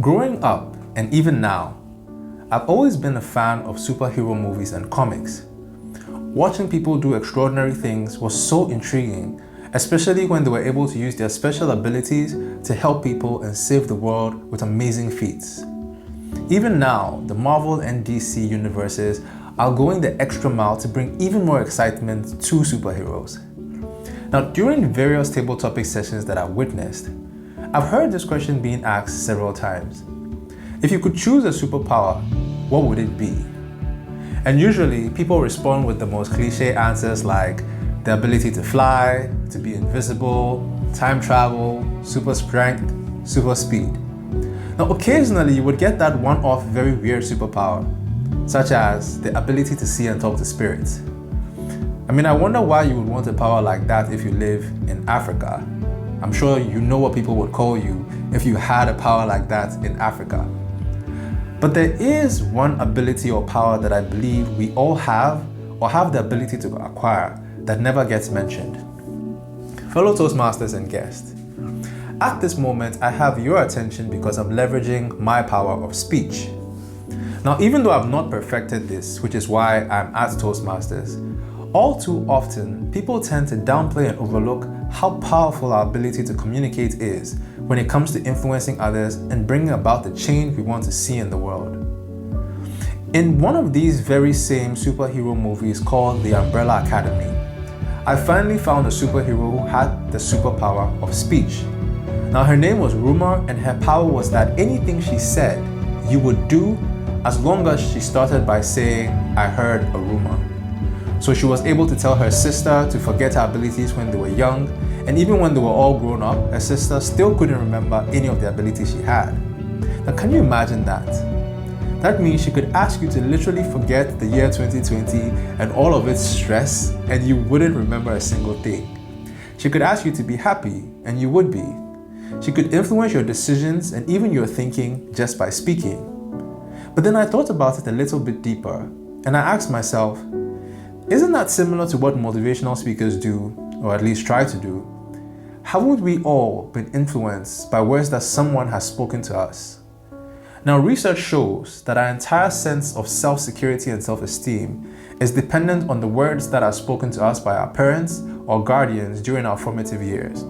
Growing up, and even now, I've always been a fan of superhero movies and comics. Watching people do extraordinary things was so intriguing, especially when they were able to use their special abilities to help people and save the world with amazing feats. Even now, the Marvel and DC universes are going the extra mile to bring even more excitement to superheroes. Now, during various table topic sessions that I've witnessed, I've heard this question being asked several times. If you could choose a superpower, what would it be? And usually, people respond with the most cliche answers like the ability to fly, to be invisible, time travel, super strength, super speed. Now, occasionally, you would get that one-off very weird superpower, such as the ability to see and talk to spirits. I wonder why you would want a power like that if you live in Africa. I'm sure you know what people would call you if you had a power like that in Africa. But there is one ability or power that I believe we all have or have the ability to acquire that never gets mentioned. Fellow Toastmasters and guests, at this moment I have your attention because I'm leveraging my power of speech. Now, even though I've not perfected this, which is why I'm at Toastmasters, all too often people tend to downplay and overlook how powerful our ability to communicate is when it comes to influencing others and bringing about the change we want to see in the world. In one of these very same superhero movies called The Umbrella Academy, I finally found a superhero who had the superpower of speech. Now, her name was Rumor, and her power was that anything she said, you would do as long as she started by saying, "I heard a rumor." So she was able to tell her sister to forget her abilities when they were young, and even when they were all grown up, her sister still couldn't remember any of the abilities she had. Now, can you imagine that? That means she could ask you to literally forget the year 2020 and all of its stress, and you wouldn't remember a single thing. She could ask you to be happy, and you would be. She could influence your decisions and even your thinking just by speaking. But then I thought about it a little bit deeper, and I asked myself, isn't that similar to what motivational speakers do, or at least try to do? Haven't we all been influenced by words that someone has spoken to us? Now, research shows that our entire sense of self-security and self-esteem is dependent on the words that are spoken to us by our parents or guardians during our formative years.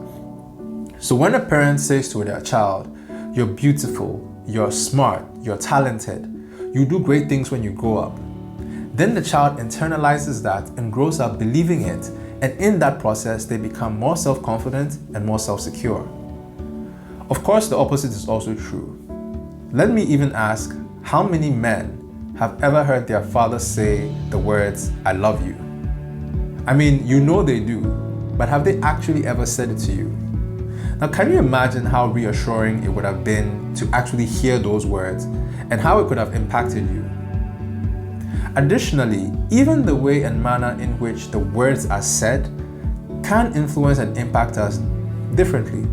So when a parent says to their child, "You're beautiful, you're smart, you're talented, you do great things when you grow up," then the child internalizes that and grows up believing it, and in that process, they become more self-confident and more self-secure. Of course, the opposite is also true. Let me even ask, how many men have ever heard their father say the words, "I love you"? You know they do, but have they actually ever said it to you? Now, can you imagine how reassuring it would have been to actually hear those words and how it could have impacted you? Additionally, even the way and manner in which the words are said can influence and impact us differently.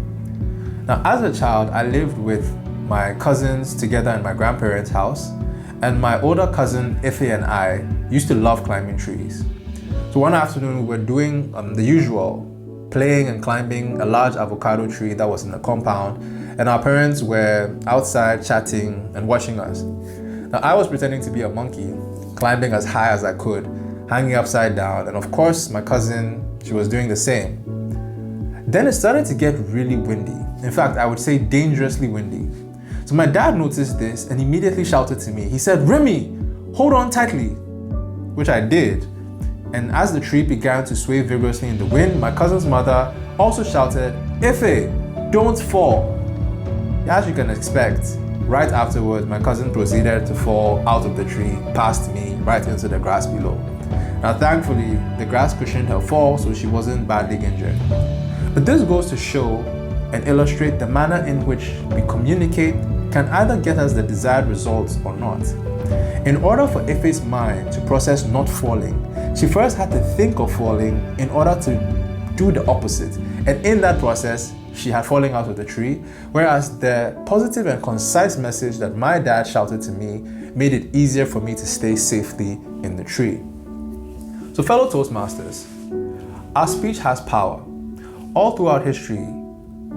Now, as a child, I lived with my cousins together in my grandparents' house, and my older cousin Ife and I used to love climbing trees. So one afternoon we were doing the usual, playing and climbing a large avocado tree that was in the compound, and our parents were outside chatting and watching us. Now, I was pretending to be a monkey, climbing as high as I could, hanging upside down, and of course my cousin, she was doing the same. Then it started to get really windy. In fact, I would say dangerously windy. So my dad noticed this and immediately shouted to me. He said, "Remy, hold on tightly," which I did. And as the tree began to sway vigorously in the wind, my cousin's mother also shouted, "Ife, don't fall." As you can expect, right afterwards, my cousin proceeded to fall out of the tree, past me, right into the grass below. Now, thankfully, the grass cushioned her fall, so she wasn't badly injured. But this goes to show and illustrate the manner in which we communicate can either get us the desired results or not. In order for Ife's mind to process not falling, she first had to think of falling in order to do the opposite. And in that process, she had fallen out of the tree, whereas the positive and concise message that my dad shouted to me made it easier for me to stay safely in the tree. So fellow Toastmasters, our speech has power. All throughout history,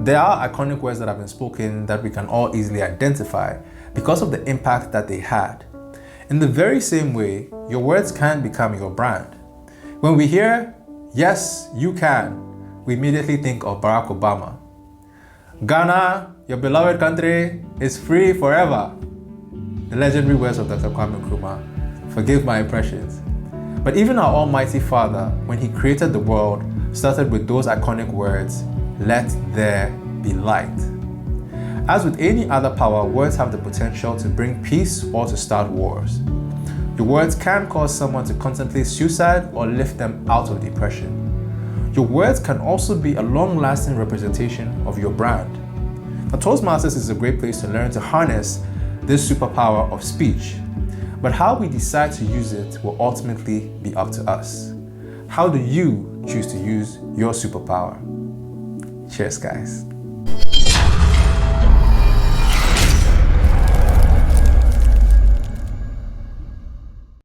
There are iconic words that have been spoken that we can all easily identify because of the impact that they had. In the very same way, your words can become your brand. When we hear, "Yes, you can," we immediately think of Barack Obama. "Ghana, your beloved country, is free forever." The legendary words of Dr. Kwame Nkrumah. Forgive my impressions. But even our Almighty Father, when He created the world, started with those iconic words, "Let there be light." As with any other power, words have the potential to bring peace or to start wars. Your words can cause someone to contemplate suicide or lift them out of depression. Your words can also be a long-lasting representation of your brand. Now, Toastmasters is a great place to learn to harness this superpower of speech. But how we decide to use it will ultimately be up to us. How do you choose to use your superpower? Cheers, guys.